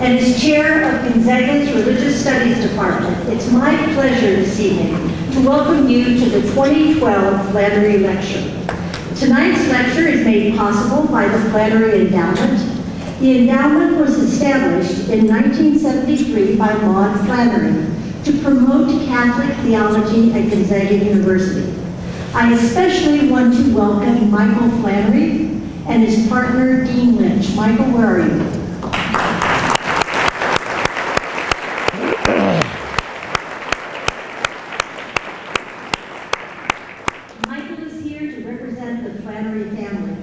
and is chair of Gonzaga's Religious Studies Department. It's my pleasure this evening to welcome you to the 2012 Flannery Lecture. Tonight's lecture is made possible by the Flannery Endowment. The endowment was established in 1973 by Maud Flannery to promote Catholic theology at Gonzaga University. I especially want to welcome Michael Flannery and his partner, Dean Lynch. Michael, where are you? Michael is here to represent the Flannery family.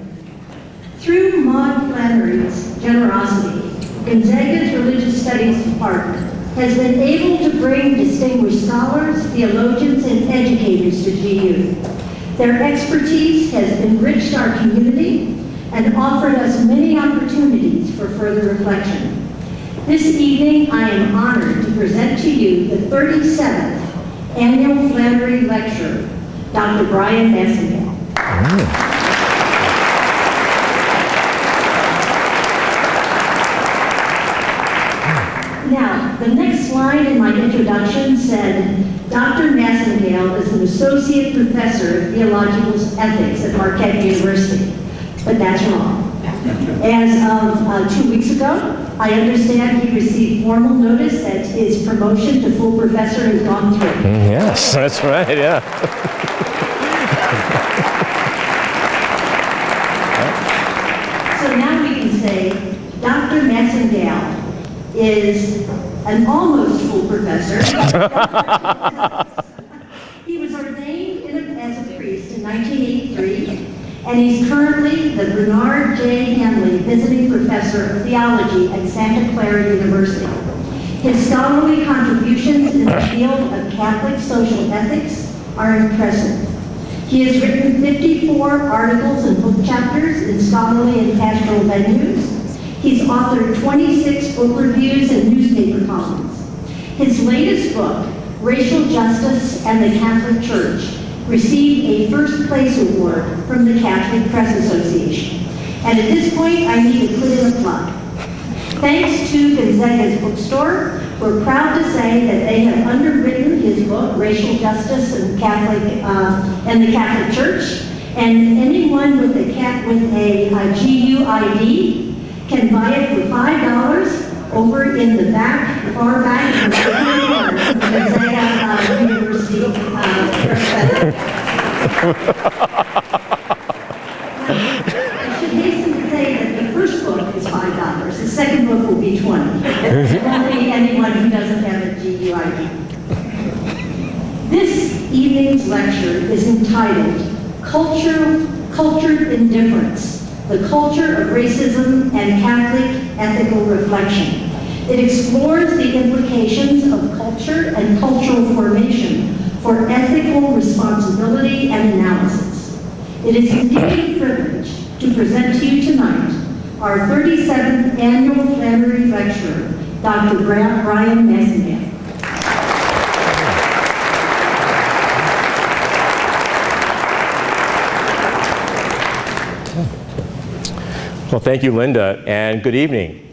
Through Maud Flannery's generosity, Gonzaga's Religious Studies Department has been able to bring distinguished scholars, theologians, and educators to GU. Their expertise has enriched our community and offered us many opportunities for further reflection. This evening, I am honored to present to you the 37th Annual Flannery Lecture, Dr. Brian Massengill. Now, the next line in my introduction said, Dr. Massengill is an associate professor of theological ethics at Marquette University, but that's wrong. As of 2 weeks ago, I understand he received formal notice that his promotion to full professor has gone through. Yes, that's right, yeah. So now we can say Dr. Massengill is an almost full professor. He was ordained as a priest in 1983, and he's currently the Bernard J. Hanley Visiting Professor of Theology at Santa Clara University. His scholarly contributions in the field of Catholic social ethics are impressive. He has written 54 articles and book chapters in scholarly and pastoral venues. He's authored 26 book reviews and newspaper columns. His latest book, Racial Justice and the Catholic Church, received a first place award from the Catholic Press Association. And at this point, I need to put in a plug. Thanks to Gonzaga's bookstore, we're proud to say that they have underwritten his book, Racial Justice and the Catholic Church, and anyone with a GU ID can buy it for $5 over in the back, far back in the corner of the Gonzaga University Press Center. I should hasten to say that the first book is $5. The second book will be $20. It won't be anyone who doesn't have a GU ID. This evening's lecture is entitled Cultured Indifference, the Culture of Racism and Catholic Ethical Reflection. It explores the implications of culture and cultural formation for ethical responsibility and analysis. It is indeed a privilege to present to you tonight our 37th Annual Flannery Lecturer, Dr. Brian Massengill. Well, thank you, Linda, and good evening.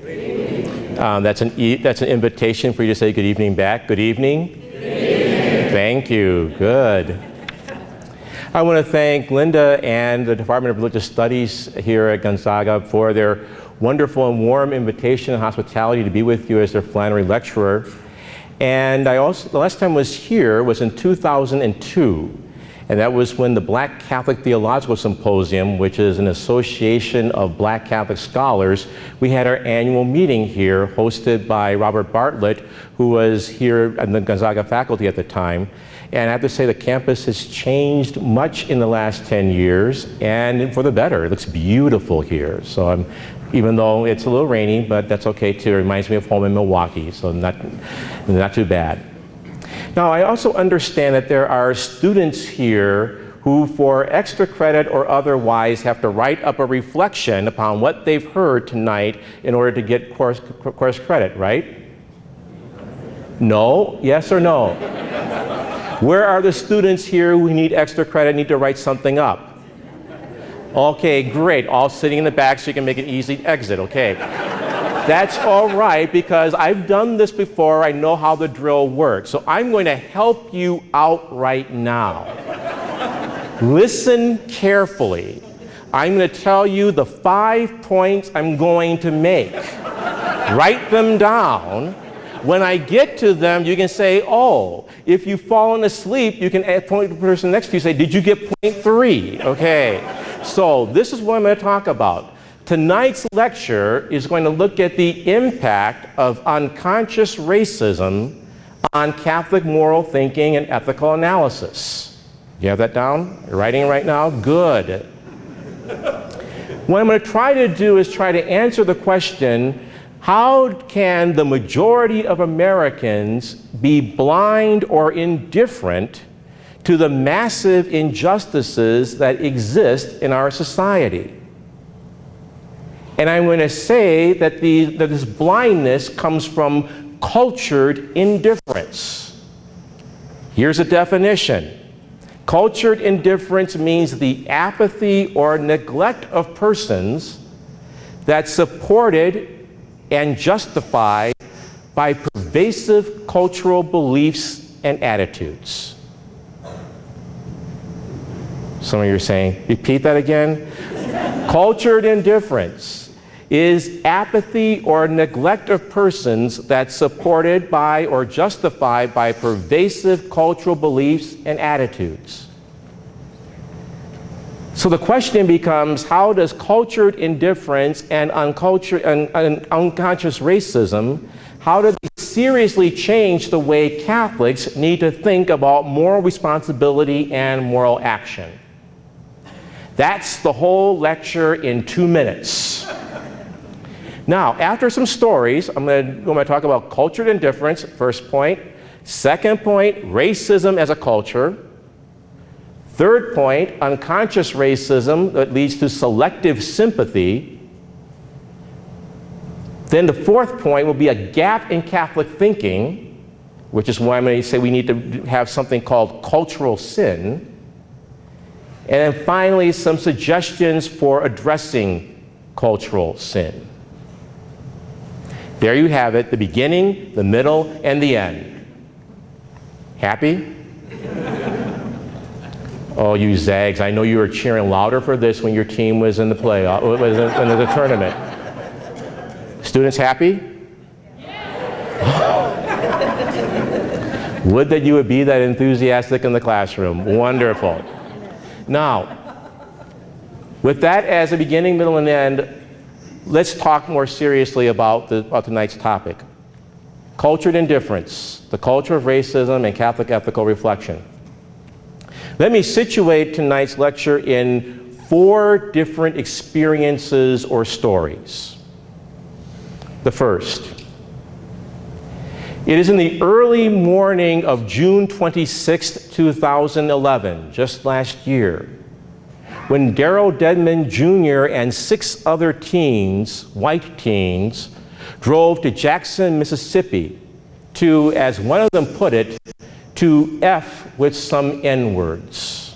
Good evening. That's an invitation for you to say good evening back. Good evening. Good evening. Thank you. Good. I want to thank Linda and the Department of Religious Studies here at Gonzaga for their wonderful and warm invitation and hospitality to be with you as their Flannery Lecturer. And the last time I was here was in 2002. And that was when the Black Catholic Theological Symposium, which is an association of Black Catholic scholars, we had our annual meeting here hosted by Robert Bartlett, who was here in the Gonzaga faculty at the time. And I have to say the campus has changed much in the last 10 years, and for the better. It looks beautiful here. So even though it's a little rainy, but that's okay too. It reminds me of home in Milwaukee, so not too bad. Now, I also understand that there are students here who, for extra credit or otherwise, have to write up a reflection upon what they've heard tonight in order to get course credit, right? No? Yes or no? Where are the students here who need extra credit, need to write something up? Okay, great. All sitting in the back so you can make an easy exit, okay. That's all right, because I've done this before. I know how the drill works. So I'm going to help you out right now. Listen carefully. I'm going to tell you the 5 points I'm going to make. Write them down. When I get to them, you can say, oh, if you've fallen asleep, you can point to the person next to you and say, did you get point 3? Okay. So this is what I'm going to talk about. Tonight's lecture is going to look at the impact of unconscious racism on Catholic moral thinking and ethical analysis. You have that down? You're writing it right now? Good. What I'm going to try to do is try to answer the question, how can the majority of Americans be blind or indifferent to the massive injustices that exist in our society? And I'm going to say that this blindness comes from cultured indifference. Here's a definition. Cultured indifference means the apathy or neglect of persons that's supported and justified by pervasive cultural beliefs and attitudes. Some of you are saying, repeat that again. Cultured indifference is apathy or neglect of persons that's supported by or justified by pervasive cultural beliefs and attitudes. So the question becomes, how does cultured indifference and unconscious racism, how do they seriously change the way Catholics need to think about moral responsibility and moral action? That's the whole lecture in 2 minutes. Now, after some stories, I'm going to talk about cultured indifference, first point. Second point, racism as a culture. Third point, unconscious racism that leads to selective sympathy. Then the fourth point will be a gap in Catholic thinking, which is why I'm going to say we need to have something called cultural sin. And then finally, some suggestions for addressing cultural sin. There you have it, the beginning, the middle, and the end. Happy? Oh, you zags, I know you were cheering louder for this when your team was in the playoff, was in the tournament. Students happy? Would that you would be that enthusiastic in the classroom. Wonderful. Now, with that as a beginning, middle, and end, let's talk more seriously about tonight's topic. Cultured indifference, the culture of racism and Catholic ethical reflection. Let me situate tonight's lecture in 4 different experiences or stories. The first. It is in the early morning of June 26, 2011, just last year, when Darrell Dedmon Jr. and 6 other teens, white teens, drove to Jackson, Mississippi to, as one of them put it, to F with some N-words.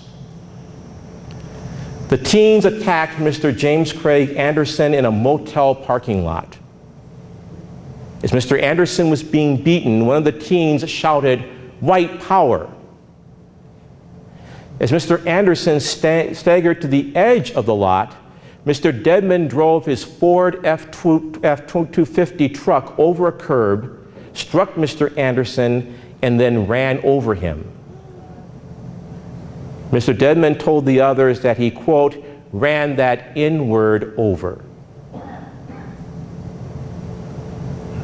The teens attacked Mr. James Craig Anderson in a motel parking lot. As Mr. Anderson was being beaten, one of the teens shouted, "White power." As Mr. Anderson staggered to the edge of the lot, Mr. Dedmon drove his Ford F-250 truck over a curb, struck Mr. Anderson, and then ran over him. Mr. Dedmon told the others that he, quote, ran that N-word over.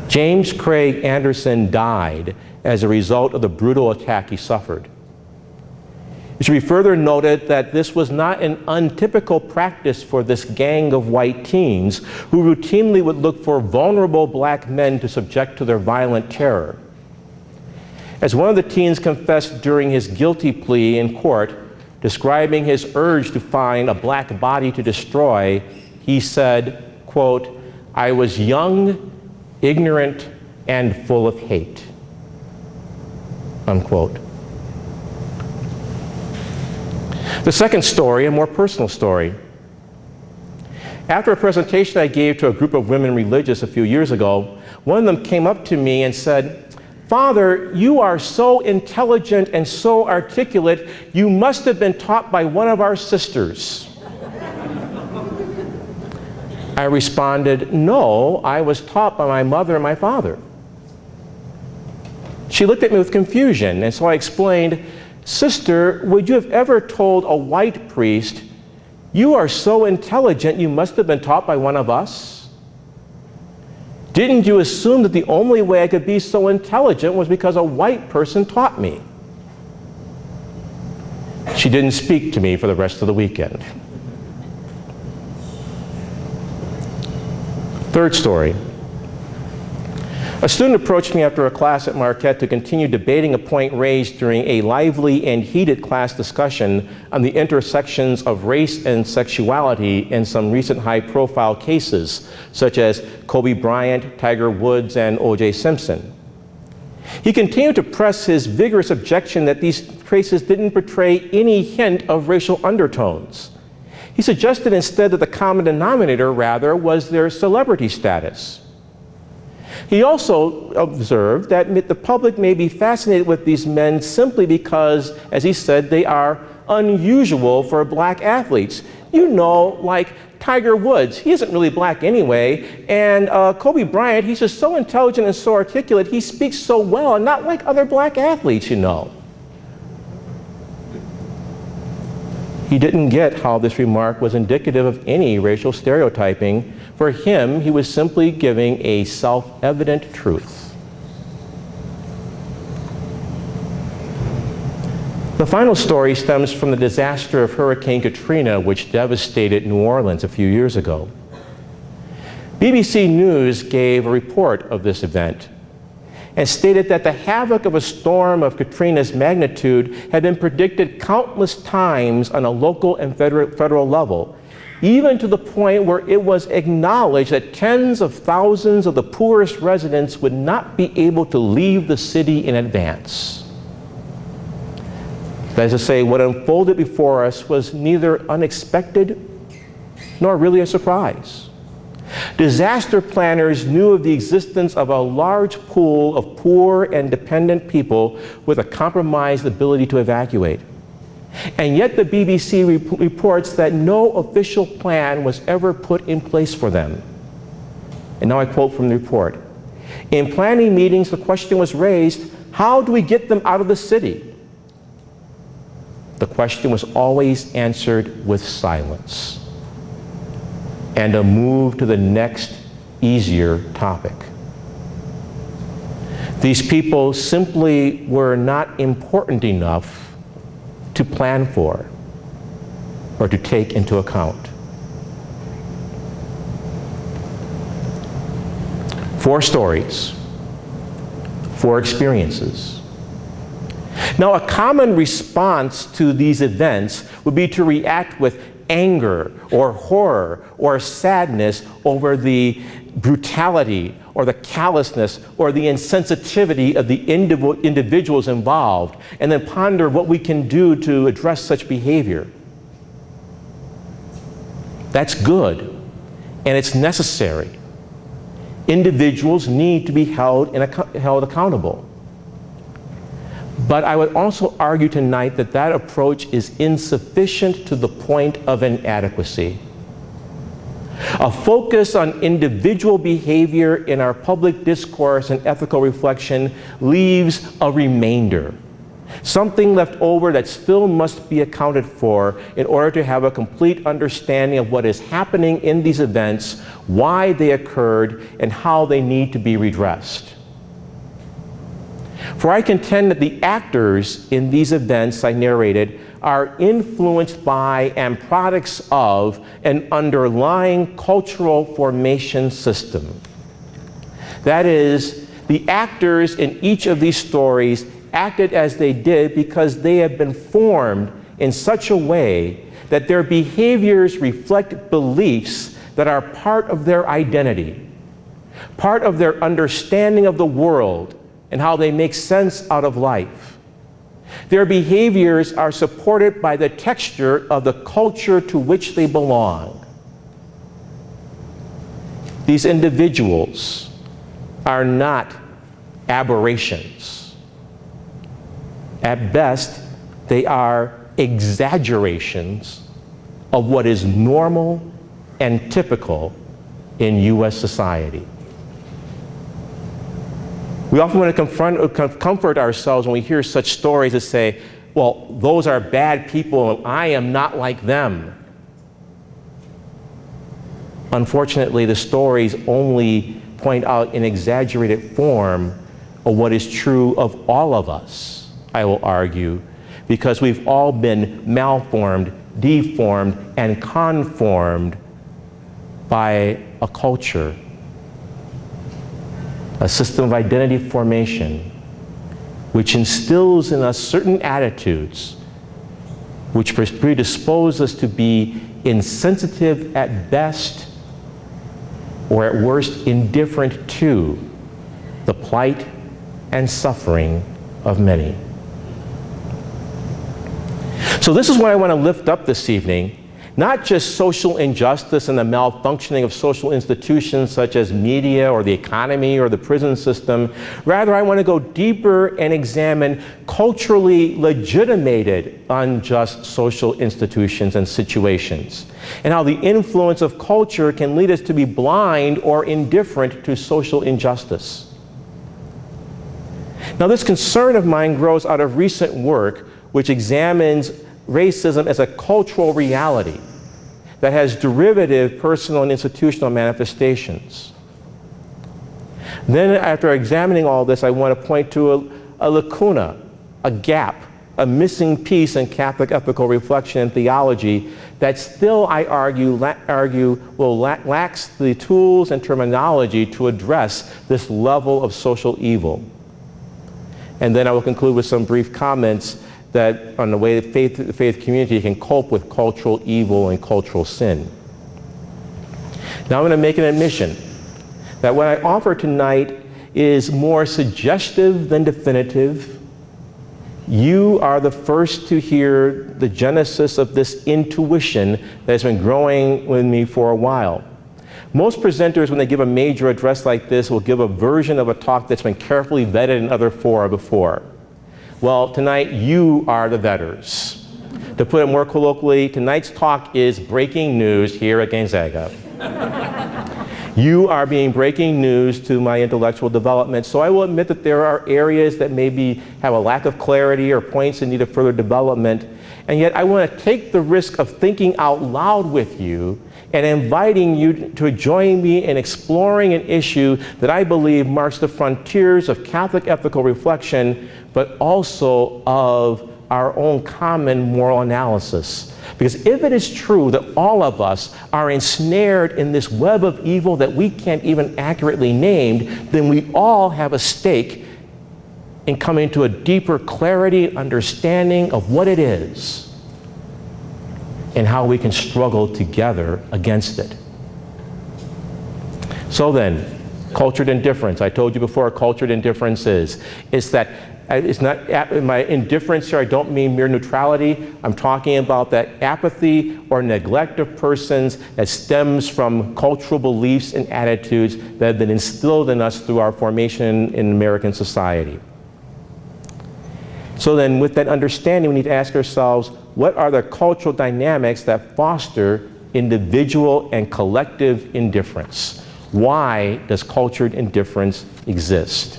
James Craig Anderson died as a result of the brutal attack he suffered. It should be further noted that this was not an untypical practice for this gang of white teens who routinely would look for vulnerable black men to subject to their violent terror. As one of the teens confessed during his guilty plea in court, describing his urge to find a black body to destroy, he said, quote, "I was young, ignorant, and full of hate," unquote. The second story, a more personal story. After a presentation I gave to a group of women religious a few years ago, one of them came up to me and said, "Father, you are so intelligent and so articulate, you must have been taught by one of our sisters." I responded, "No, I was taught by my mother and my father." She looked at me with confusion, and so I explained, "Sister, would you have ever told a white priest, 'You are so intelligent, you must have been taught by one of us'? Didn't you assume that the only way I could be so intelligent was because a white person taught me?" She didn't speak to me for the rest of the weekend. Third story. A student approached me after a class at Marquette to continue debating a point raised during a lively and heated class discussion on the intersections of race and sexuality in some recent high-profile cases, such as Kobe Bryant, Tiger Woods, and O.J. Simpson. He continued to press his vigorous objection that these cases didn't portray any hint of racial undertones. He suggested instead that the common denominator, rather, was their celebrity status. He also observed that the public may be fascinated with these men simply because, as he said, they are unusual for black athletes. You know, like Tiger Woods, he isn't really black anyway, and Kobe Bryant, he's just so intelligent and so articulate, he speaks so well, and not like other black athletes, you know. He didn't get how this remark was indicative of any racial stereotyping. For him, he was simply giving a self-evident truth. The final story stems from the disaster of Hurricane Katrina, which devastated New Orleans a few years ago. BBC News gave a report of this event and stated that the havoc of a storm of Katrina's magnitude had been predicted countless times on a local and federal level, even to the point where it was acknowledged that tens of thousands of the poorest residents would not be able to leave the city in advance. That is to say, what unfolded before us was neither unexpected nor really a surprise. Disaster planners knew of the existence of a large pool of poor and dependent people with a compromised ability to evacuate. And yet the BBC reports that no official plan was ever put in place for them. And now I quote from the report. "In planning meetings, the question was raised, how do we get them out of the city? The question was always answered with silence and a move to the next, easier topic. These people simply were not important enough to plan for or to take into account." 4 stories, 4 experiences. Now, a common response to these events would be to react with anger or horror or sadness over the brutality or the callousness or the insensitivity of the individuals involved, and then ponder what we can do to address such behavior. That's good, and it's necessary. Individuals need to be held accountable. But I would also argue tonight that that approach is insufficient to the point of inadequacy. A focus on individual behavior in our public discourse and ethical reflection leaves a remainder, something left over that still must be accounted for in order to have a complete understanding of what is happening in these events, why they occurred, and how they need to be redressed. For I contend that the actors in these events I narrated are influenced by and products of an underlying cultural formation system. That is, the actors in each of these stories acted as they did because they had been formed in such a way that their behaviors reflect beliefs that are part of their identity, part of their understanding of the world and how they make sense out of life. Their behaviors are supported by the texture of the culture to which they belong. These individuals are not aberrations. At best, they are exaggerations of what is normal and typical in U.S. society. We often want to comfort ourselves when we hear such stories that say, well, those are bad people and I am not like them. Unfortunately, the stories only point out in exaggerated form of what is true of all of us, I will argue, because we've all been malformed, deformed, and conformed by a culture, a system of identity formation, which instills in us certain attitudes which predispose us to be insensitive at best, or at worst indifferent to the plight and suffering of many. So this is what I want to lift up this evening, not just social injustice and the malfunctioning of social institutions such as media or the economy or the prison system. Rather, I want to go deeper and examine culturally legitimated unjust social institutions and situations, and how the influence of culture can lead us to be blind or indifferent to social injustice. Now, this concern of mine grows out of recent work which examines racism as a cultural reality that has derivative personal and institutional manifestations. Then, after examining all this, I want to point to a lacuna, a gap, a missing piece in Catholic ethical reflection and theology that still, I argue, lacks the tools and terminology to address this level of social evil. And then I will conclude with some brief comments that on the way the faith community can cope with cultural evil and cultural sin. Now I'm going to make an admission that what I offer tonight is more suggestive than definitive. You are the first to hear the genesis of this intuition that has been growing with me for a while. Most presenters, when they give a major address like this, will give a version of a talk that's been carefully vetted in other fora before. Well, tonight you are the vetters. To put it more colloquially, tonight's talk is breaking news here at Gonzaga. You are being breaking news to my intellectual development, so I will admit that there are areas that maybe have a lack of clarity or points in need of further development, and yet I want to take the risk of thinking out loud with you and inviting you to join me in exploring an issue that I believe marks the frontiers of Catholic ethical reflection, but also of our own common moral analysis. Because if it is true that all of us are ensnared in this web of evil that we can't even accurately name, then we all have a stake in coming to a deeper clarity and understanding of what it is and how we can struggle together against it. So then, cultured indifference. I told you before what cultured indifference is. It's not, in my indifference here, I don't mean mere neutrality. I'm talking about that apathy or neglect of persons that stems from cultural beliefs and attitudes that have been instilled in us through our formation in American society. So then, with that understanding, we need to ask ourselves, what are the cultural dynamics that foster individual and collective indifference? Why does cultured indifference exist?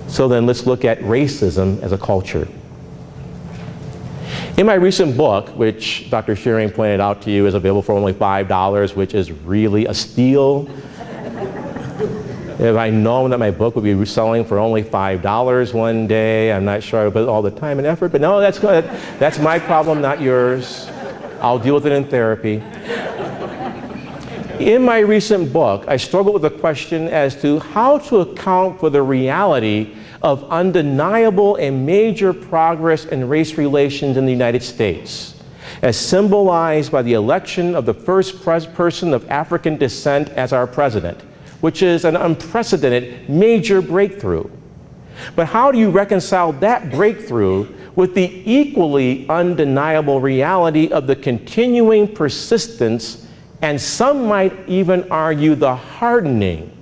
So then let's look at racism as a culture. In my recent book, which Dr. Shearing pointed out to you is available for only $5, which is really a steal. If I'd known that my book would be selling for only $5 one day, I'm not sure I would put all the time and effort, but no, that's good. That's my problem, not yours. I'll deal with it in therapy. In my recent book, I struggled with the question as to how to account for the reality of undeniable and major progress in race relations in the United States, as symbolized by the election of the first person of African descent as our president, which is an unprecedented major breakthrough. But how do you reconcile that breakthrough with the equally undeniable reality of the continuing persistence and some might even argue the hardening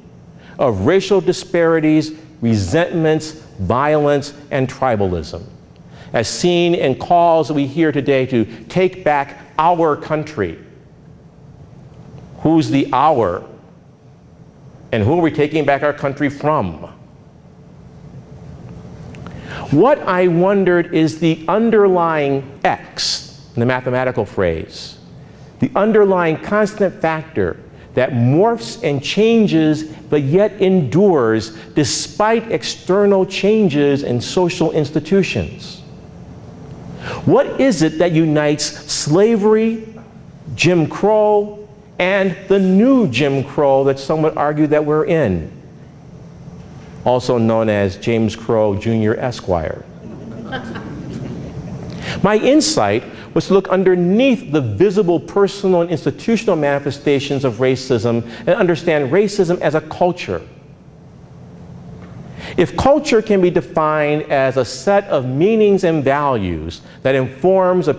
of racial disparities, resentments, violence, and tribalism, as seen in calls that we hear today to take back our country. Who's the our? And who are we taking back our country from? What I wondered is the underlying X, in the mathematical phrase, the underlying constant factor that morphs and changes but yet endures despite external changes in social institutions. What is it that unites slavery, Jim Crow, and the new Jim Crow that some would argue that we're in, also known as James Crow Jr. Esquire? My insight was to look underneath the visible personal and institutional manifestations of racism and understand racism as a culture. If culture can be defined as a set of meanings and values that informs a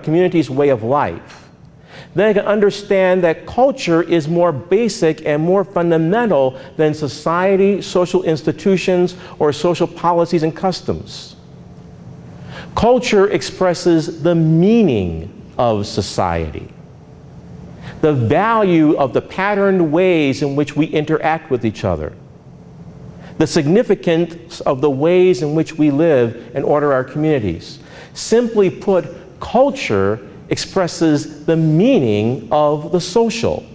community's way of life, then I can understand that culture is more basic and more fundamental than society, social institutions, or social policies and customs. Culture expresses the meaning of society, the value of the patterned ways in which we interact with each other, the significance of the ways in which we live and order our communities. Simply put, culture expresses the meaning of the social.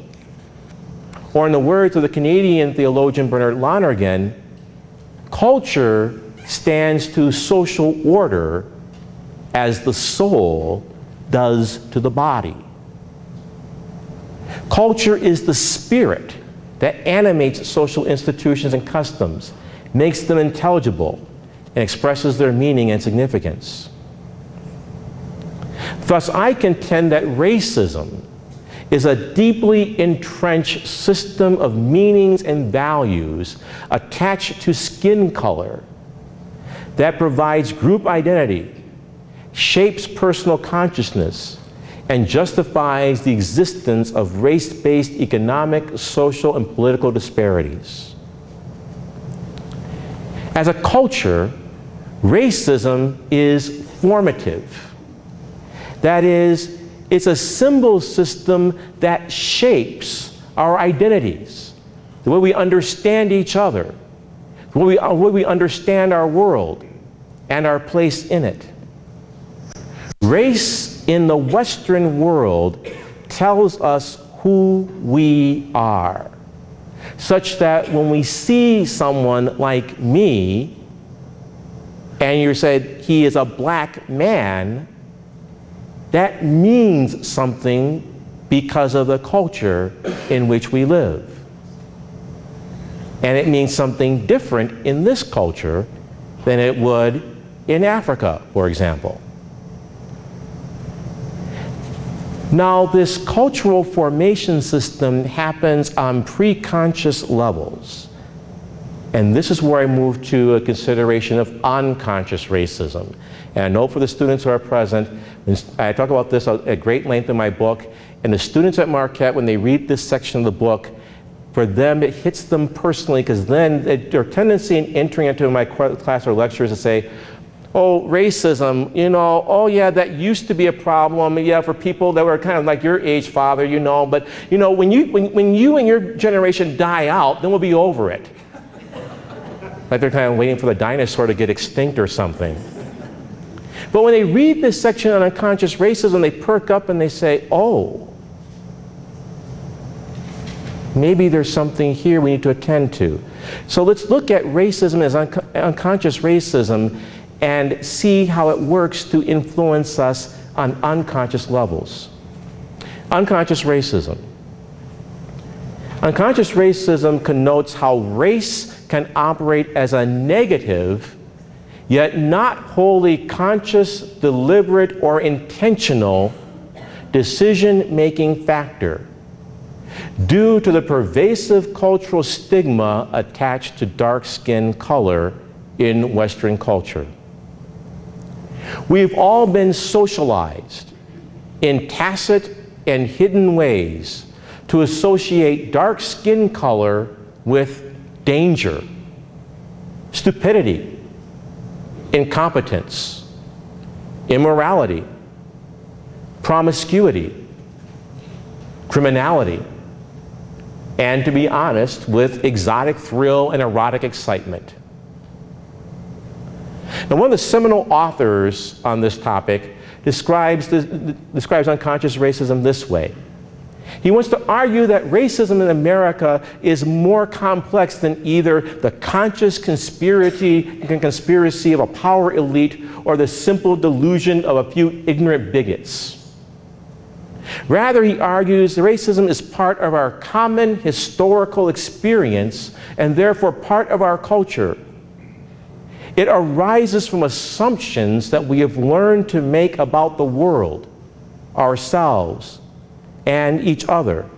Or in the words of the Canadian theologian Bernard Lonergan, culture stands to social order as the soul does to the body. Culture is the spirit that animates social institutions and customs, makes them intelligible, and expresses their meaning and significance. Thus, I contend that racism is a deeply entrenched system of meanings and values attached to skin color that provides group identity, shapes personal consciousness, and justifies the existence of race-based economic, social, and political disparities. As a culture, racism is formative. That is, it's a symbol system that shapes our identities, the way we understand each other, the way we understand our world and our place in it. Race in the Western world tells us who we are, such that when we see someone like me, and you said he is a black man, that means something because of the culture in which we live. And it means something different in this culture than it would in Africa, for example. Now, this cultural formation system happens on pre-conscious levels. And this is where I move to a consideration of unconscious racism. And I know for the students who are present, I talk about this at great length in my book, and the students at Marquette, when they read this section of the book, for them it hits them personally, because then their tendency in entering into my class or lecture is to say, oh, racism, you know, oh yeah, that used to be a problem, yeah, for people that were kind of like your age, father, you know, but you know, when you and your generation die out, then we'll be over it. Like they're kind of waiting for the dinosaur to get extinct or something. But when they read this section on unconscious racism, they perk up and they say, oh, maybe there's something here we need to attend to. So let's look at racism as unconscious racism and see how it works to influence us on unconscious levels. Unconscious racism. Unconscious racism connotes how race can operate as a negative, yet not wholly conscious, deliberate, or intentional decision-making factor due to the pervasive cultural stigma attached to dark skin color in Western culture. We've all been socialized in tacit and hidden ways to associate dark skin color with danger, stupidity, incompetence, immorality, promiscuity, criminality, and, to be honest, with exotic thrill and erotic excitement. Now, one of the seminal authors on this topic describes unconscious racism this way. He wants to argue that racism in America is more complex than either the conscious conspiracy of a power elite or the simple delusion of a few ignorant bigots. Rather, he argues that racism is part of our common historical experience and therefore part of our culture. It arises from assumptions that we have learned to make about the world, ourselves, and each other,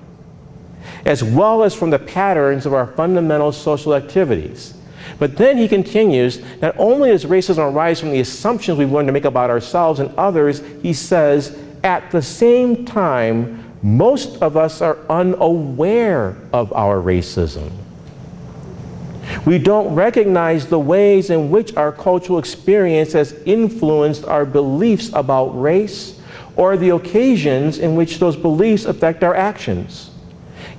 as well as from the patterns of our fundamental social activities. But then he continues, not only does racism arise from the assumptions we've learned to make about ourselves and others, he says, at the same time, most of us are unaware of our racism. We don't recognize the ways in which our cultural experience has influenced our beliefs about race or the occasions in which those beliefs affect our actions.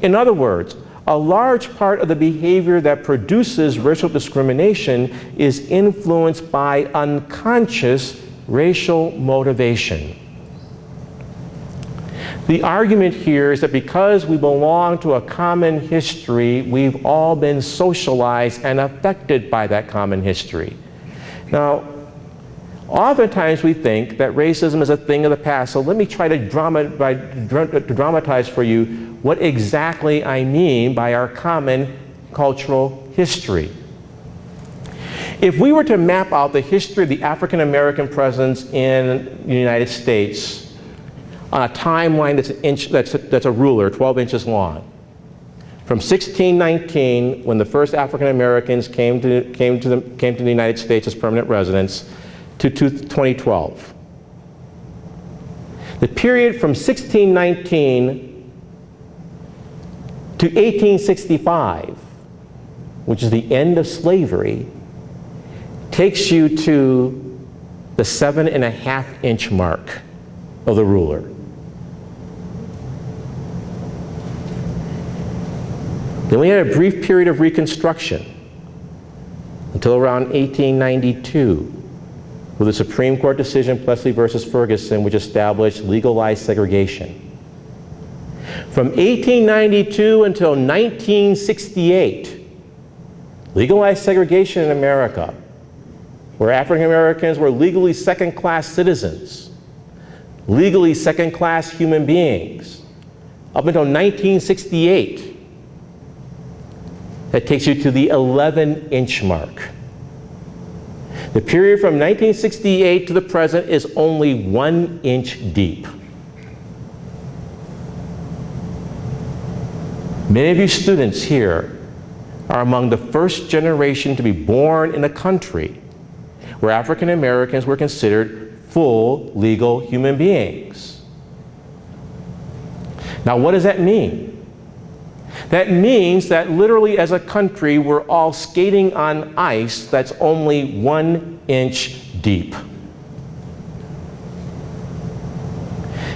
In other words, a large part of the behavior that produces racial discrimination is influenced by unconscious racial motivation. The argument here is that because we belong to a common history, we've all been socialized and affected by that common history. Now, oftentimes we think that racism is a thing of the past, so let me try to dramatize for you what exactly I mean by our common cultural history. If we were to map out the history of the African American presence in the United States on a timeline that's a ruler, 12 inches long, from 1619, when the first African Americans came to the United States as permanent residents, to 2012. The period from 1619 to 1865, which is the end of slavery, takes you to the 7.5-inch mark of the ruler. Then we had a brief period of Reconstruction until around 1892 with the Supreme Court decision Plessy versus Ferguson, which established legalized segregation. From 1892 until 1968, legalized segregation in America, where African Americans were legally second-class citizens, legally second-class human beings, up until 1968. That takes you to the 11-inch mark. The period from 1968 to the present is only 1 inch deep. Many of you students here are among the first generation to be born in a country where African Americans were considered full legal human beings. Now, what does that mean? That means that literally as a country, we're all skating on ice that's only 1 inch deep.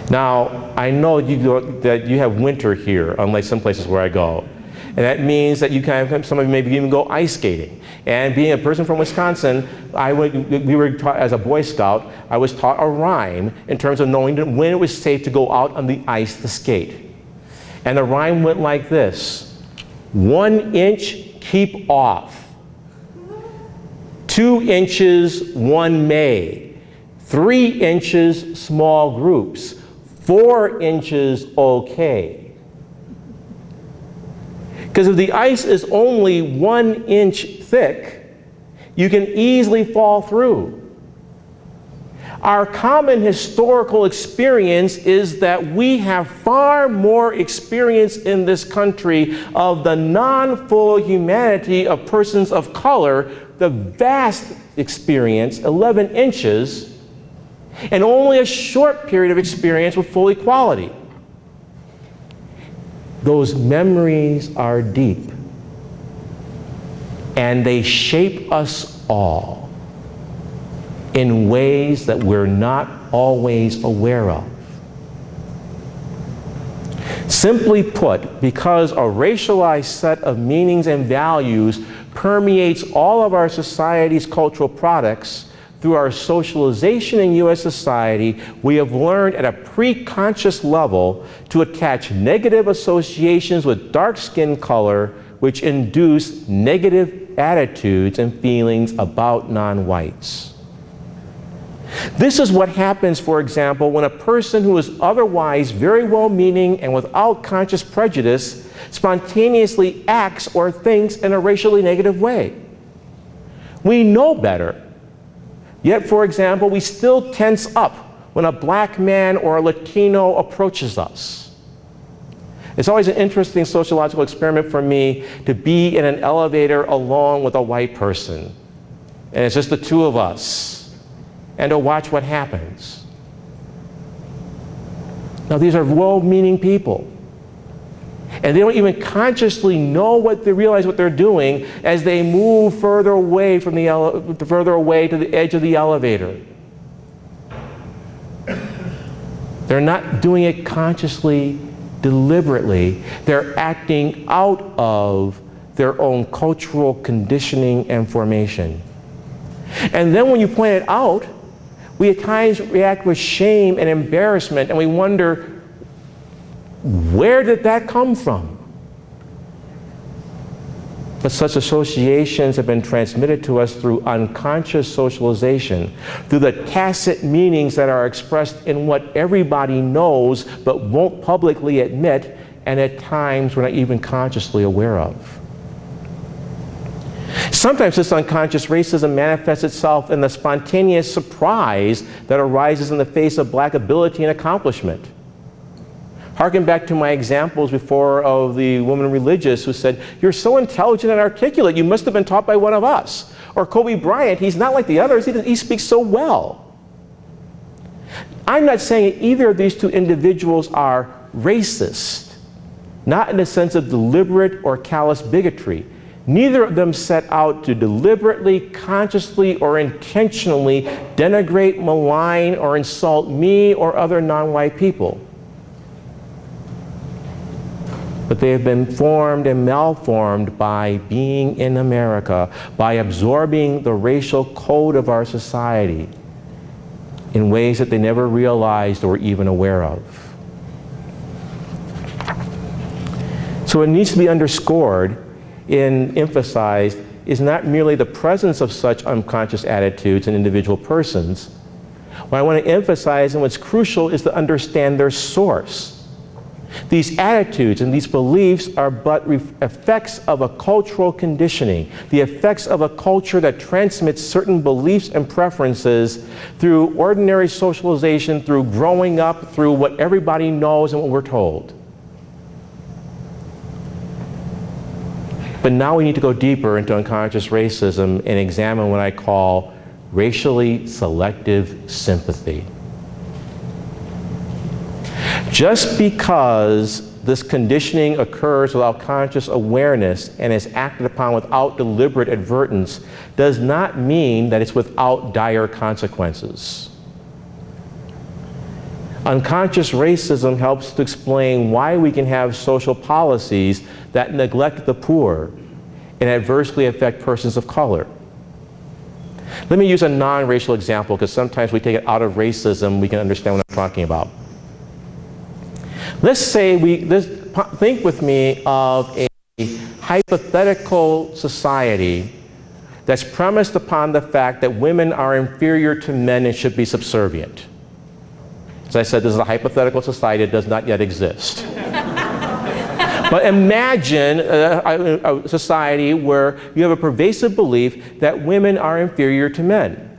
Now, I know that you have winter here, unlike some places where I go. And that means that you some of you maybe even go ice skating. And being a person from Wisconsin, we were taught, as a Boy Scout, I was taught a rhyme in terms of knowing when it was safe to go out on the ice to skate. And the rhyme went like this: 1 inch, keep off. 2 inches, one may. 3 inches, small groups. 4 inches, okay. Because if the ice is only 1 inch thick, you can easily fall through. Our common historical experience is that we have far more experience in this country of the non-full humanity of persons of color, the vast experience, 11 inches, and only a short period of experience with full equality. those memories are deep, and they shape us all in ways that we're not always aware of. Simply put, because a racialized set of meanings and values permeates all of our society's cultural products, through our socialization in U.S. society, we have learned at a pre-conscious level to attach negative associations with dark skin color, which induce negative attitudes and feelings about non-whites. This is what happens, for example, when a person who is otherwise very well-meaning and without conscious prejudice spontaneously acts or thinks in a racially negative way. We know better. Yet, for example, we still tense up when a black man or a Latino approaches us. It's always an interesting sociological experiment for me to be in an elevator alone with a white person, and it's just the two of us, and to watch what happens. Now, these are well-meaning people, and they don't even consciously know what they realize what they're doing as they move further away from further away to the edge of the elevator. They're not doing it consciously, deliberately. They're acting out of their own cultural conditioning and formation. And then when you point it out, we at times react with shame and embarrassment, and we wonder, where did that come from? But such associations have been transmitted to us through unconscious socialization, through the tacit meanings that are expressed in what everybody knows but won't publicly admit, and at times we're not even consciously aware of. Sometimes this unconscious racism manifests itself in the spontaneous surprise that arises in the face of black ability and accomplishment. Harken back to my examples before of the woman religious who said, "You're so intelligent and articulate, you must have been taught by one of us." Or Kobe Bryant, "He's not like the others, he speaks so well." I'm not saying either of these two individuals are racist, not in the sense of deliberate or callous bigotry. Neither of them set out to deliberately, consciously, or intentionally denigrate, malign, or insult me or other non-white people. But they have been formed and malformed by being in America, by absorbing the racial code of our society in ways that they never realized or were even aware of. So what needs to be underscored and emphasized is not merely the presence of such unconscious attitudes in individual persons. What I want to emphasize and what's crucial is to understand their source. These attitudes and these beliefs are but effects of a cultural conditioning, the effects of a culture that transmits certain beliefs and preferences through ordinary socialization, through growing up, through what everybody knows and what we're told. But now we need to go deeper into unconscious racism and examine what I call racially selective sympathy. Just because this conditioning occurs without conscious awareness and is acted upon without deliberate advertence does not mean that it's without dire consequences. Unconscious racism helps to explain why we can have social policies that neglect the poor and adversely affect persons of color. Let me use a non-racial example, because sometimes we take it out of racism, we can understand what I'm talking about. Let's say think with me of a hypothetical society that's premised upon the fact that women are inferior to men and should be subservient. As I said, this is a hypothetical society that does not yet exist. But imagine a society where you have a pervasive belief that women are inferior to men.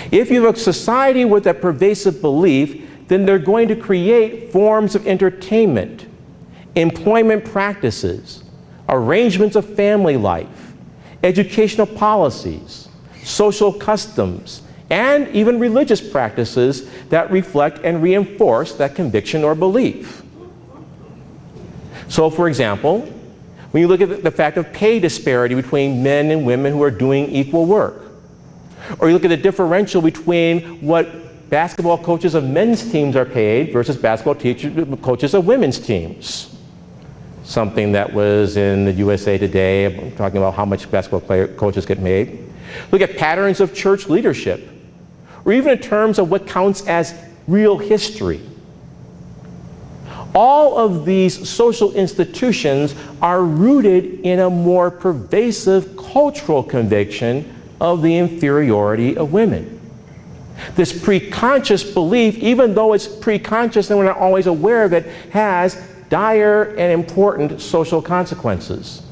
If you have a society with that pervasive belief, then they're going to create forms of entertainment, employment practices, arrangements of family life, educational policies, social customs, and even religious practices that reflect and reinforce that conviction or belief. So, for example, when you look at the fact of pay disparity between men and women who are doing equal work, or you look at the differential between what basketball coaches of men's teams are paid versus basketball coaches of women's teams. Something that was in the USA Today, talking about how much basketball coaches get paid. Look at patterns of church leadership, or even in terms of what counts as real history. All of these social institutions are rooted in a more pervasive cultural conviction of the inferiority of women. This preconscious belief, even though it's preconscious and we're not always aware of it, has dire and important social consequences.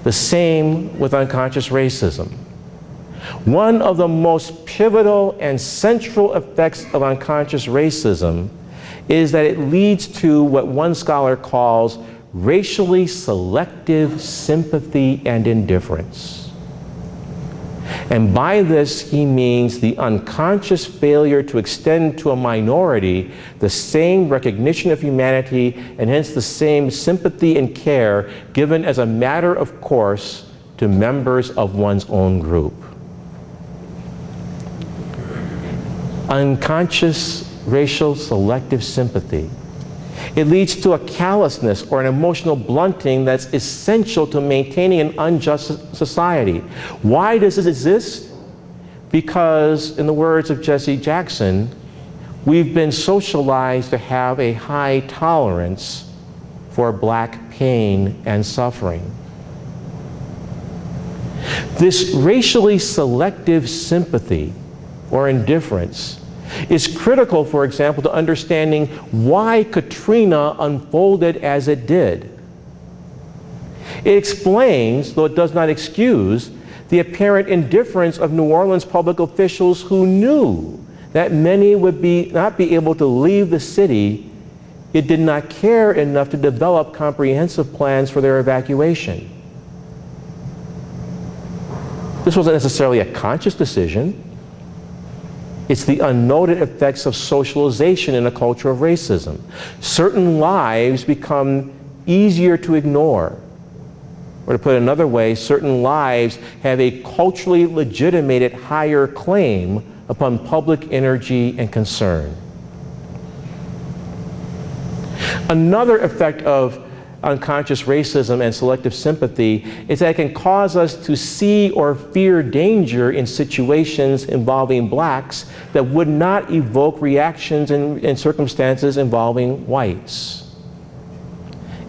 The same with unconscious racism. One of the most pivotal and central effects of unconscious racism is that it leads to what one scholar calls racially selective sympathy and indifference. And by this, he means the unconscious failure to extend to a minority the same recognition of humanity and hence the same sympathy and care given as a matter of course to members of one's own group. Unconscious racial selective sympathy. It leads to a callousness or an emotional blunting that's essential to maintaining an unjust society. Why does this exist? Because, in the words of Jesse Jackson, we've been socialized to have a high tolerance for black pain and suffering. This racially selective sympathy or indifference is critical, for example, to understanding why Katrina unfolded as it did. It explains, though it does not excuse, the apparent indifference of New Orleans public officials who knew that many would not be able to leave the city. It did not care enough to develop comprehensive plans for their evacuation. This wasn't necessarily a conscious decision. It's the unnoted effects of socialization in a culture of racism. Certain lives become easier to ignore. Or to put it another way, certain lives have a culturally legitimated higher claim upon public energy and concern. Another effect of unconscious racism and selective sympathy is that it can cause us to see or fear danger in situations involving blacks that would not evoke reactions in circumstances involving whites.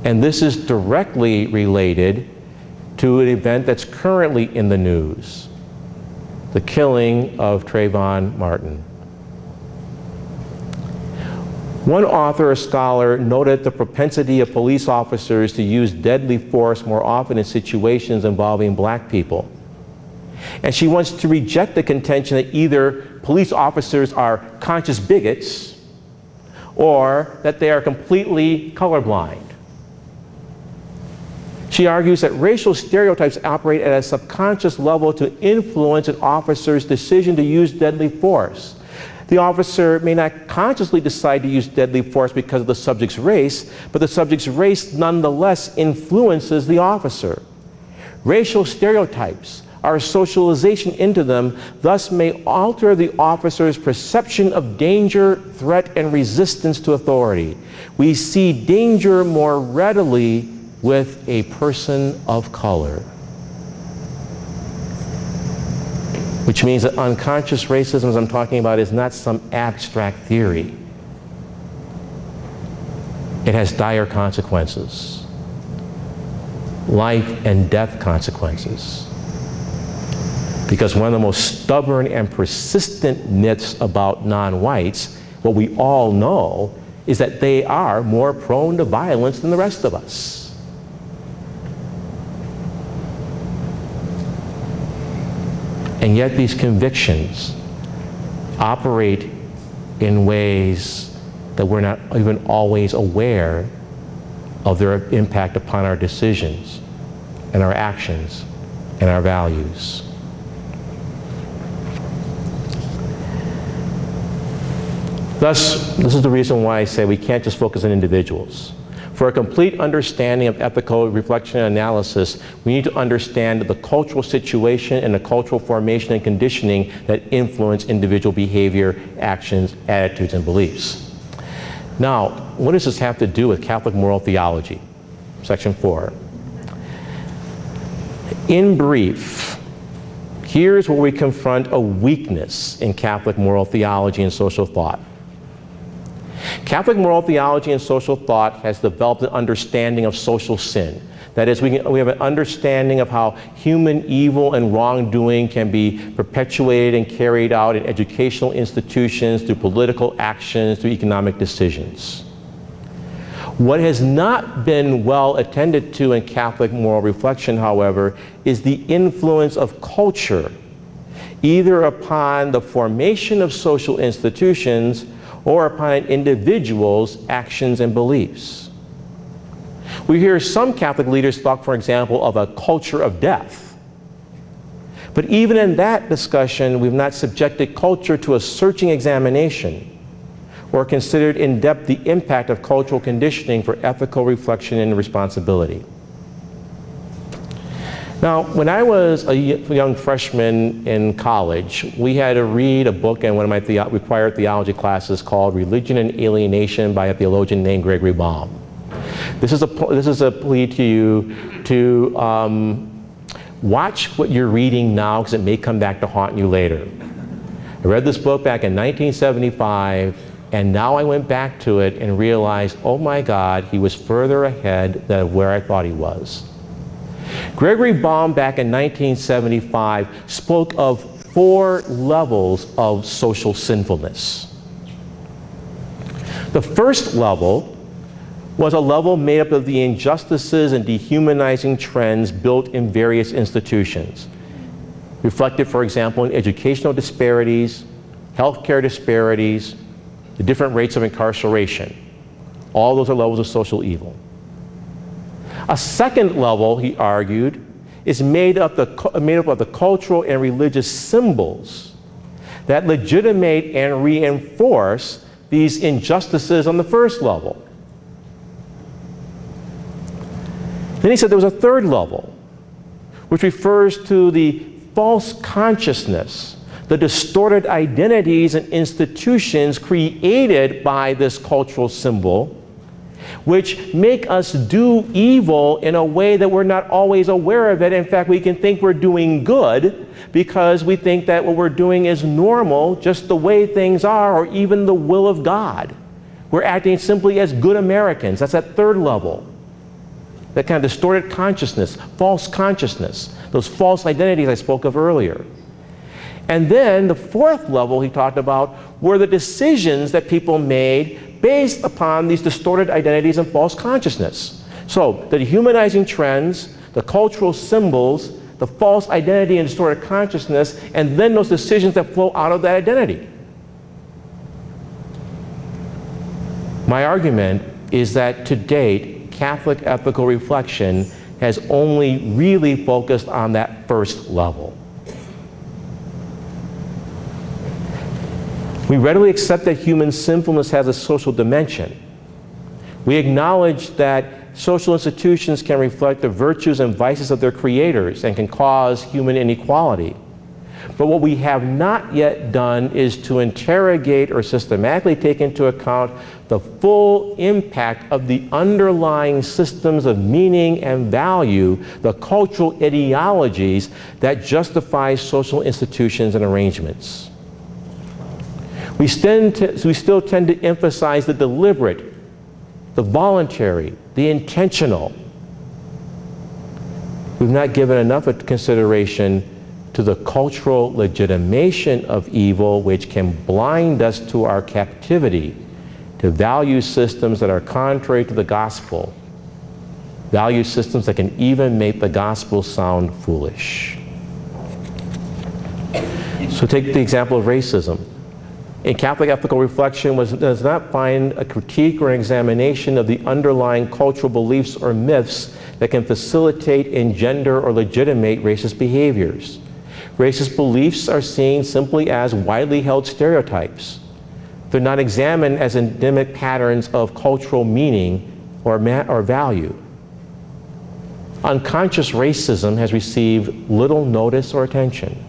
And this is directly related to an event that's currently in the news, the killing of Trayvon Martin. One author or scholar noted the propensity of police officers to use deadly force more often in situations involving black people. And she wants to reject the contention that either police officers are conscious bigots or that they are completely colorblind. She argues that racial stereotypes operate at a subconscious level to influence an officer's decision to use deadly force. The officer may not consciously decide to use deadly force because of the subject's race, but the subject's race nonetheless influences the officer. Racial stereotypes, our socialization into them, thus may alter the officer's perception of danger, threat, and resistance to authority. We see danger more readily with a person of color. Which means that unconscious racism, as I'm talking about, is not some abstract theory. It has dire consequences, life and death consequences. Because one of the most stubborn and persistent myths about non-whites, what we all know, is that they are more prone to violence than the rest of us. And yet these convictions operate in ways that we're not even always aware of their impact upon our decisions and our actions and our values. Thus, this is the reason why I say we can't just focus on individuals. For a complete understanding of ethical reflection and analysis, we need to understand the cultural situation and the cultural formation and conditioning that influence individual behavior, actions, attitudes, and beliefs. Now, what does this have to do with Catholic moral theology? Section 4. In brief, here's where we confront a weakness in Catholic moral theology and social thought. Catholic moral theology and social thought has developed an understanding of social sin. That is, we have an understanding of how human evil and wrongdoing can be perpetuated and carried out in educational institutions, through political actions, through economic decisions. What has not been well attended to in Catholic moral reflection, however, is the influence of culture, either upon the formation of social institutions or upon an individual's actions and beliefs. We hear some Catholic leaders talk, for example, of a culture of death. But even in that discussion, we've not subjected culture to a searching examination or considered in depth the impact of cultural conditioning for ethical reflection and responsibility. Now, when I was a young freshman in college, we had to read a book in one of my required theology classes called Religion and Alienation by a theologian named Gregory Baum. This is a plea to you to watch what you're reading now, because it may come back to haunt you later. I read this book back in 1975, and now I went back to it and realized, oh my God, he was further ahead than where I thought he was. Gregory Baum, back in 1975, spoke of 4 levels of social sinfulness. The first level was a level made up of the injustices and dehumanizing trends built in various institutions, reflected, for example, in educational disparities, healthcare disparities, the different rates of incarceration. All those are levels of social evil. A second level, he argued, is made up of the cultural and religious symbols that legitimate and reinforce these injustices on the first level. Then he said there was a third level, which refers to the false consciousness, the distorted identities and institutions created by this cultural symbol, which make us do evil in a way that we're not always aware of it. In fact, we can think we're doing good because we think that what we're doing is normal, just the way things are, or even the will of God. We're acting simply as good Americans. That's that third level. That kind of distorted consciousness, false consciousness, those false identities I spoke of earlier. And then the fourth level he talked about were the decisions that people made based upon these distorted identities and false consciousness. So the dehumanizing trends, the cultural symbols, the false identity and distorted consciousness, and then those decisions that flow out of that identity. My argument is that to date, Catholic ethical reflection has only really focused on that first level. We readily accept that human sinfulness has a social dimension. We acknowledge that social institutions can reflect the virtues and vices of their creators and can cause human inequality. But what we have not yet done is to interrogate or systematically take into account the full impact of the underlying systems of meaning and value, the cultural ideologies that justify social institutions and arrangements. We still tend to emphasize the deliberate, the voluntary, the intentional. We've not given enough consideration to the cultural legitimation of evil, which can blind us to our captivity to value systems that are contrary to the gospel, value systems that can even make the gospel sound foolish. So take the example of racism. In Catholic ethical reflection does not find a critique or an examination of the underlying cultural beliefs or myths that can facilitate, engender, or legitimate racist behaviors. Racist beliefs are seen simply as widely held stereotypes. They're not examined as endemic patterns of cultural meaning or value. Unconscious racism has received little notice or attention.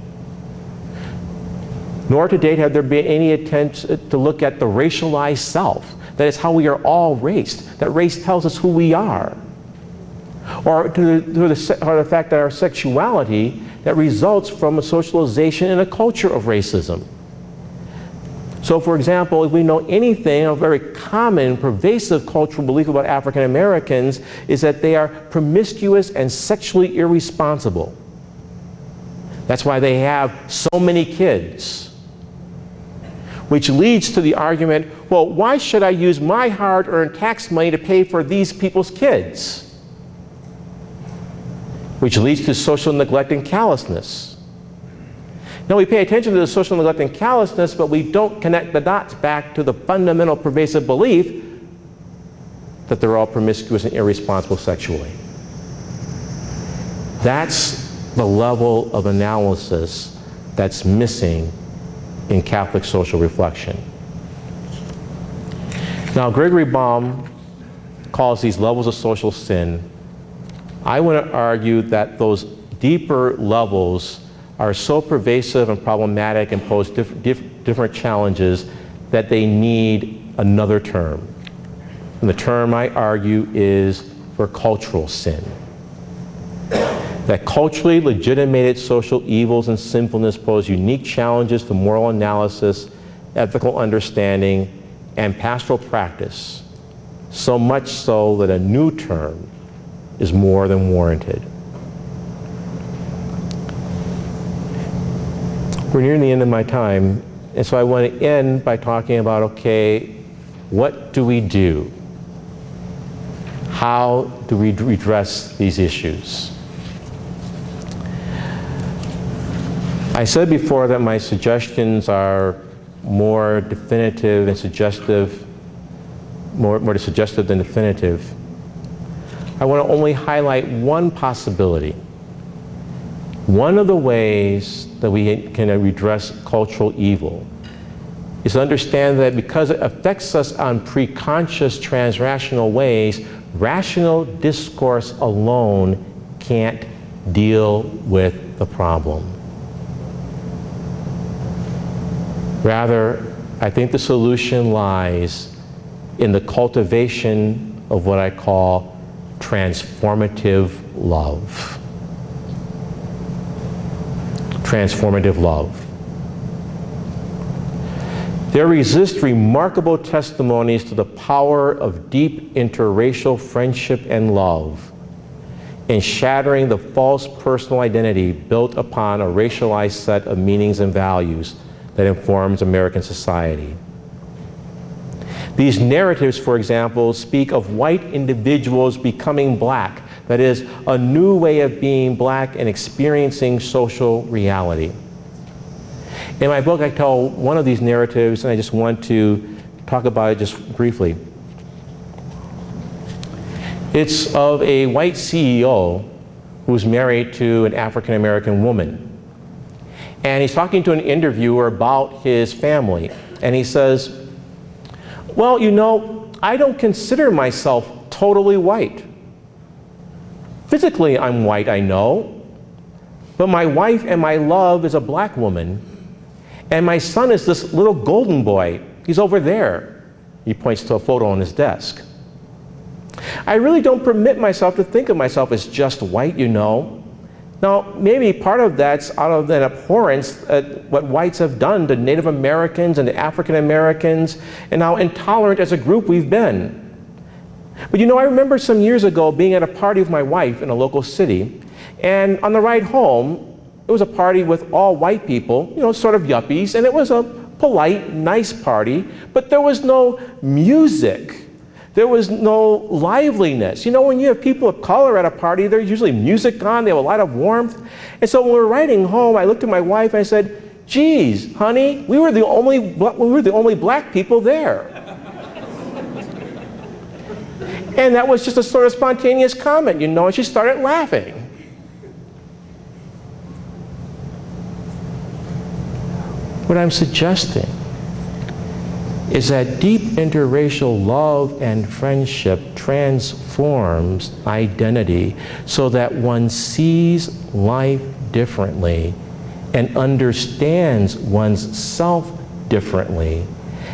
Nor to date have there been any attempts to look at the racialized self. That is how we are all raced. That race tells us who we are. Or to the fact that our sexuality that results from a socialization in a culture of racism. So for example, if we know anything, a very common, pervasive cultural belief about African Americans is that they are promiscuous and sexually irresponsible. That's why they have so many kids. Which leads to the argument, well, why should I use my hard-earned tax money to pay for these people's kids? Which leads to social neglect and callousness. Now, we pay attention to the social neglect and callousness, but we don't connect the dots back to the fundamental pervasive belief that they're all promiscuous and irresponsible sexually. That's the level of analysis that's missing in Catholic social reflection. Now, Gregory Baum calls these levels of social sin. I want to argue that those deeper levels are so pervasive and problematic and pose different challenges that they need another term. And the term, I argue, is for cultural sin. That culturally legitimated social evils and sinfulness pose unique challenges to moral analysis, ethical understanding, and pastoral practice, so much so that a new term is more than warranted. We're nearing the end of my time, and so I want to end by talking about, okay, what do we do? How do we redress these issues? I said before that my suggestions are more definitive and suggestive, more suggestive than definitive. I want to only highlight one possibility. One of the ways that we can redress cultural evil is to understand that because it affects us on preconscious transrational ways, rational discourse alone can't deal with the problem. Rather, I think the solution lies in the cultivation of what I call transformative love. Transformative love. There exist remarkable testimonies to the power of deep interracial friendship and love in shattering the false personal identity built upon a racialized set of meanings and values that informs American society. These narratives, for example, speak of white individuals becoming black, that is, a new way of being black and experiencing social reality. In my book, I tell one of these narratives, and I just want to talk about it just briefly. It's of a white CEO who's married to an African American woman. And he's talking to an interviewer about his family. And he says, well, you know, I don't consider myself totally white. Physically, I'm white, I know. But my wife and my love is a black woman. And my son is this little golden boy. He's over there. He points to a photo on his desk. I really don't permit myself to think of myself as just white, you know. Now, maybe part of that's out of an abhorrence at what whites have done to Native Americans and to African Americans, and how intolerant as a group we've been. But you know, I remember some years ago being at a party with my wife in a local city, and on the ride home, it was a party with all white people, you know, sort of yuppies, and it was a polite, nice party, but there was no music. There was no liveliness. You know, when you have people of color at a party, there's usually music on, they have a lot of warmth. And so when we were riding home, I looked at my wife and I said, geez, honey, we were the only black people there. And that was just a sort of spontaneous comment, you know, and she started laughing. What I'm suggesting is that deep interracial love and friendship transforms identity so that one sees life differently and understands one's self differently,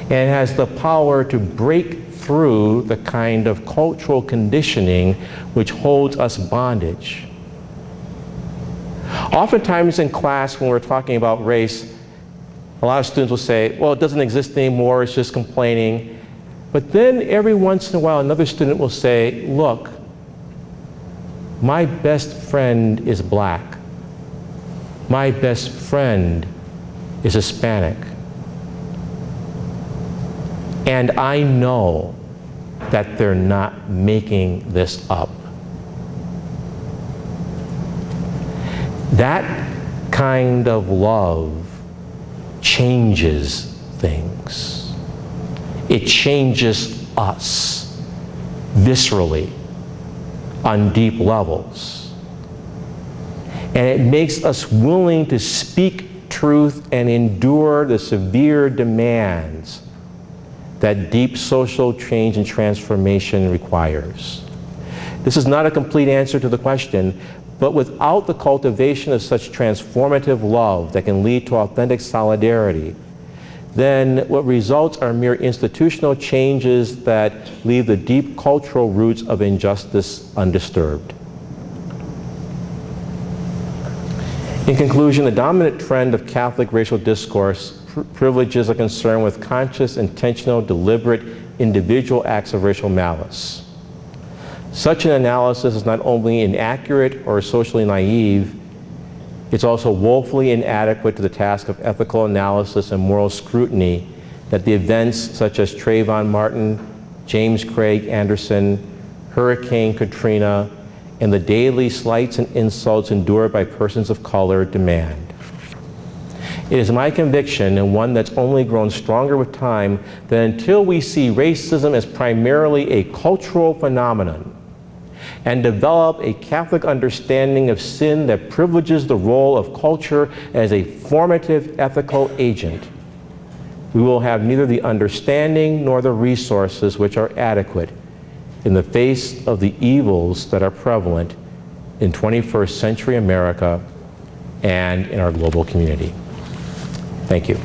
and has the power to break through the kind of cultural conditioning which holds us bondage. Oftentimes in class when we're talking about race, a lot of students will say, well, it doesn't exist anymore, it's just complaining. But then every once in a while, another student will say, look, my best friend is black. My best friend is Hispanic. And I know that they're not making this up. That kind of love changes things. It changes us viscerally on deep levels. And it makes us willing to speak truth and endure the severe demands that deep social change and transformation requires. This is not a complete answer to the question, but without the cultivation of such transformative love that can lead to authentic solidarity, then what results are mere institutional changes that leave the deep cultural roots of injustice undisturbed. In conclusion, the dominant trend of Catholic racial discourse privileges a concern with conscious, intentional, deliberate, individual acts of racial malice. Such an analysis is not only inaccurate or socially naive, it's also woefully inadequate to the task of ethical analysis and moral scrutiny that the events such as Trayvon Martin, James Craig Anderson, Hurricane Katrina, and the daily slights and insults endured by persons of color demand. It is my conviction, and one that's only grown stronger with time, that until we see racism as primarily a cultural phenomenon and develop a Catholic understanding of sin that privileges the role of culture as a formative ethical agent, we will have neither the understanding nor the resources which are adequate in the face of the evils that are prevalent in 21st century America and in our global community. Thank you.